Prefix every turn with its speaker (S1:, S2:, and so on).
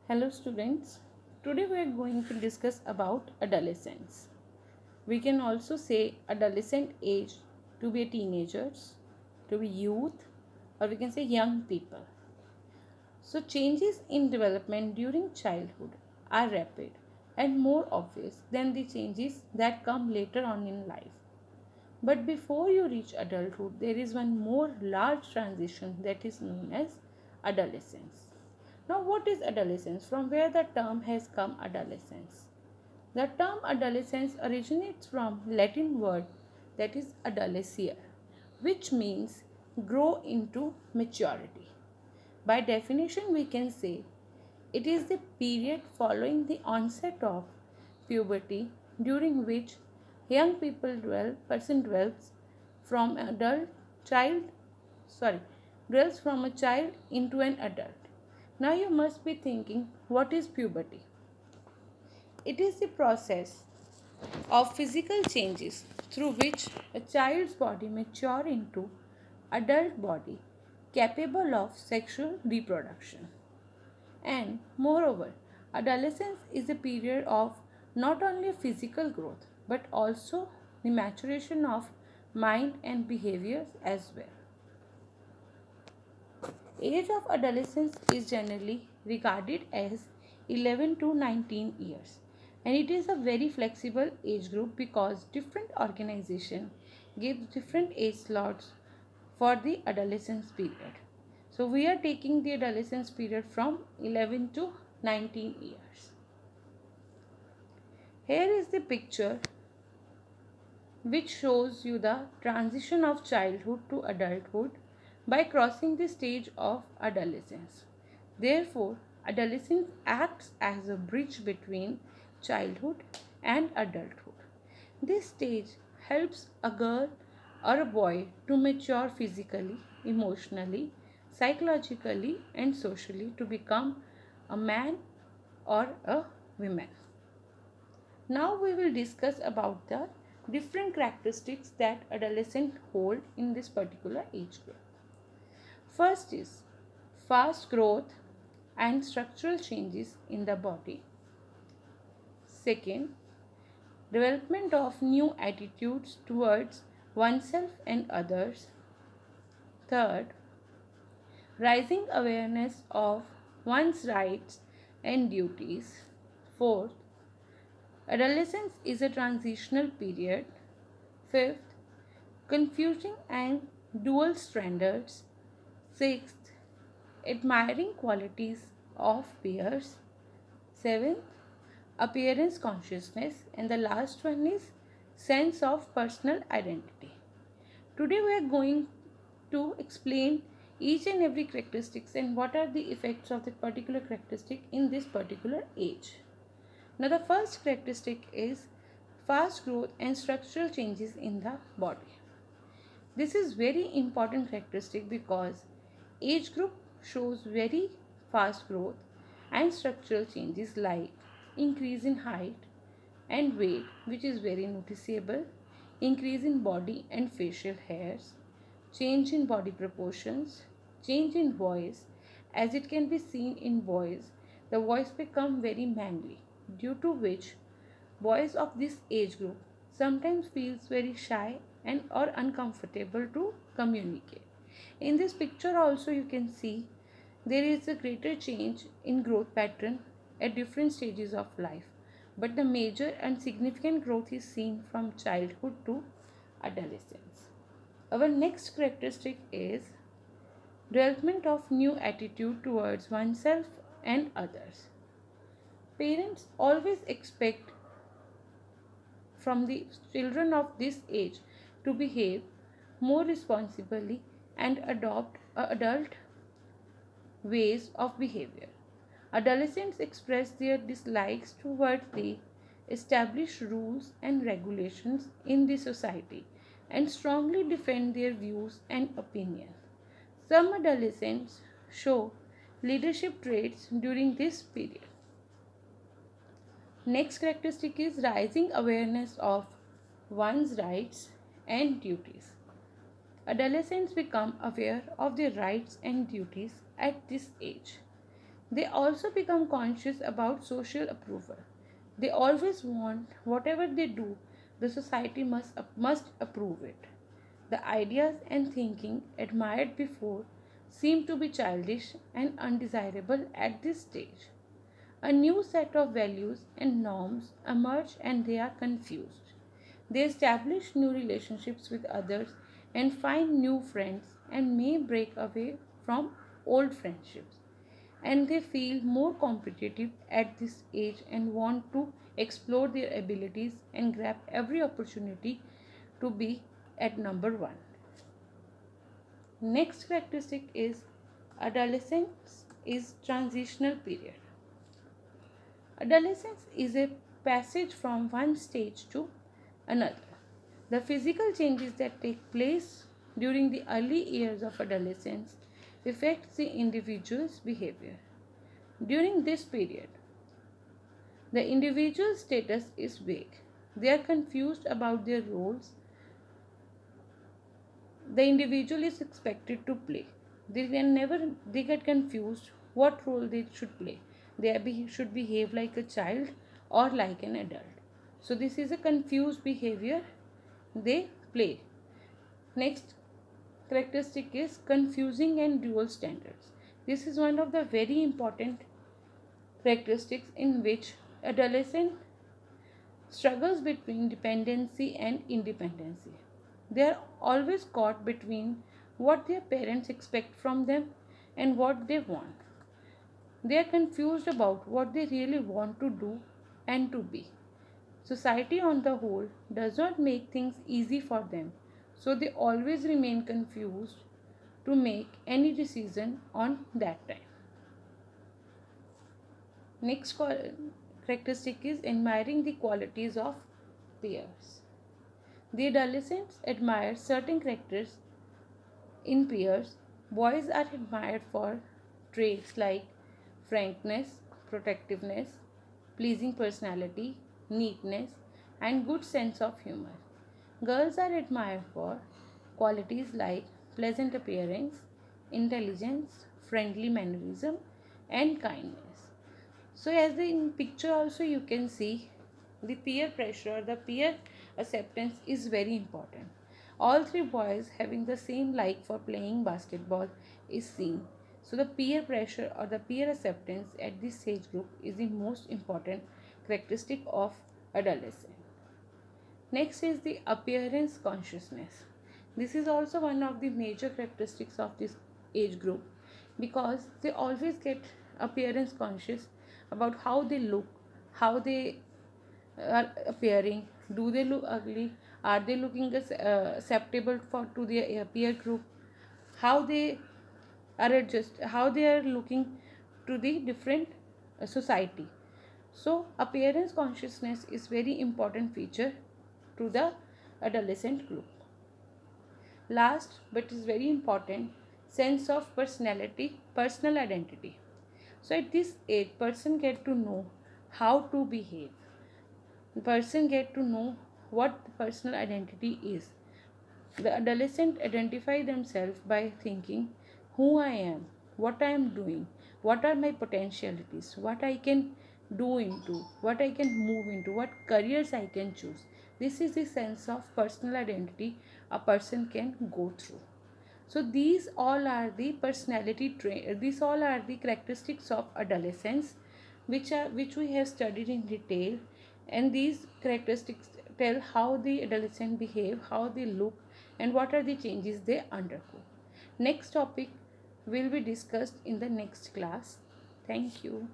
S1: Hello students, today we are going to discuss about adolescence. We can also say adolescent age to be teenagers, to be youth, or we can say young people. So changes in development during childhood are rapid and more obvious than the changes that come later on in life. But before you reach adulthood, there is one more large transition that is known as adolescence. Now, what is adolescence? From where the term has come adolescence? The term adolescence originates from Latin word that is adolescere, which means grow into maturity. By definition, we can say it is the period following the onset of puberty during which person dwells from adult child sorry dwells from a child into an adult. Now you must be thinking, what is puberty? It is the process of physical changes through which a child's body mature into adult body capable of sexual reproduction. And moreover, adolescence is a period of not only physical growth but also the maturation of mind and behaviors as well. Age of adolescence is generally regarded as 11 to 19 years, and it is a very flexible age group because different organization give different age slots for the adolescence period. So we are taking the adolescence period from 11 to 19 years. Here is the picture which shows you the transition of childhood to adulthood by crossing the stage of adolescence. Therefore, adolescence acts as a bridge between childhood and adulthood. This stage helps a girl or a boy to mature physically, emotionally, psychologically, and socially to become a man or a woman. Now we will discuss about the different characteristics that adolescents hold in this particular age group. First is fast growth and structural changes in the body. Second, development of new attitudes towards oneself and others. Third, rising awareness of one's rights and duties. Fourth, adolescence is a transitional period. Fifth, confusing and dual standards. Sixth, admiring qualities of peers. Seventh, appearance consciousness. And the last one is sense of personal identity. Today we are going to explain each and every characteristics and what are the effects of that particular characteristic in this particular age. Now the first characteristic is fast growth and structural changes in the body. This is very important characteristic because age group shows very fast growth and structural changes like increase in height and weight, which is very noticeable, increase in body and facial hairs, change in body proportions, change in voice. As it can be seen in boys, the voice become very manly, due to which boys of this age group sometimes feels very shy and or uncomfortable to communicate. In this picture also you can see there is a greater change in growth pattern at different stages of life, but the major and significant growth is seen from childhood to adolescence. Our next characteristic is development of new attitude towards oneself and others. Parents always expect from the children of this age to behave more responsibly and adopt adult ways of behavior. Adolescents express their dislikes towards the established rules and regulations in the society and strongly defend their views and opinions. Some adolescents show leadership traits during this period. Next characteristic is rising awareness of one's rights and duties. Adolescents become aware of their rights and duties at this age. They also become conscious about social approval. They always want whatever they do, the society must approve it. The ideas and thinking admired before seem to be childish and undesirable at this stage. A new set of values and norms emerge and they are confused. They establish new relationships with others and find new friends and may break away from old friendships. And they feel more competitive at this age and want to explore their abilities and grab every opportunity to be at number one. Next characteristic is adolescence is transitional period. Adolescence is a passage from one stage to another. The physical changes that take place during the early years of adolescence affect the individual's behavior. During this period, the individual's status is vague. They are confused about their roles the individual is expected to play. They get confused what role they should play. Should behave like a child or like an adult. So this is a confused behavior they play. Next characteristic is confusing and dual standards. This is one of the very important characteristics in which adolescent struggles between dependency and independency. They are always caught between what their parents expect from them and what they want. They are confused about what they really want to do and to be. Society on the whole does not make things easy for them, so they always remain confused to make any decision on that time. Next characteristic is admiring the qualities of peers. The adolescents admire certain characters in peers. Boys are admired for traits like frankness, protectiveness, pleasing personality, neatness, and good sense of humor. Girls are admired for qualities like pleasant appearance, intelligence, friendly mannerism, and kindness. So, as the in picture also you can see the peer pressure, the peer acceptance is very important. All three boys having the same like for playing basketball is seen. So, the peer pressure or the peer acceptance at this age group is the most important characteristic of adolescent. Next is the appearance consciousness. This is also one of the major characteristics of this age group because they always get appearance conscious about how they look, how they are appearing. Do they look ugly? Are they looking as acceptable for to their peer group? How they are adjust? How they are looking to the different society? So, appearance consciousness is very important feature to the adolescent group. Last but is very important, sense of personality, personal identity. So at this age, person get to know how to behave. The person get to know what the personal identity is. The adolescent identify themselves by thinking who I am, what I am doing, what are my potentialities, what I can do into, what I can move into, what careers I can choose. This is the sense of personal identity a person can go through. So these all are the these all are the characteristics of adolescence which we have studied in detail, and these characteristics tell how the adolescent behave, how they look, and what are the changes they undergo. Next topic will be discussed in the next class. Thank you.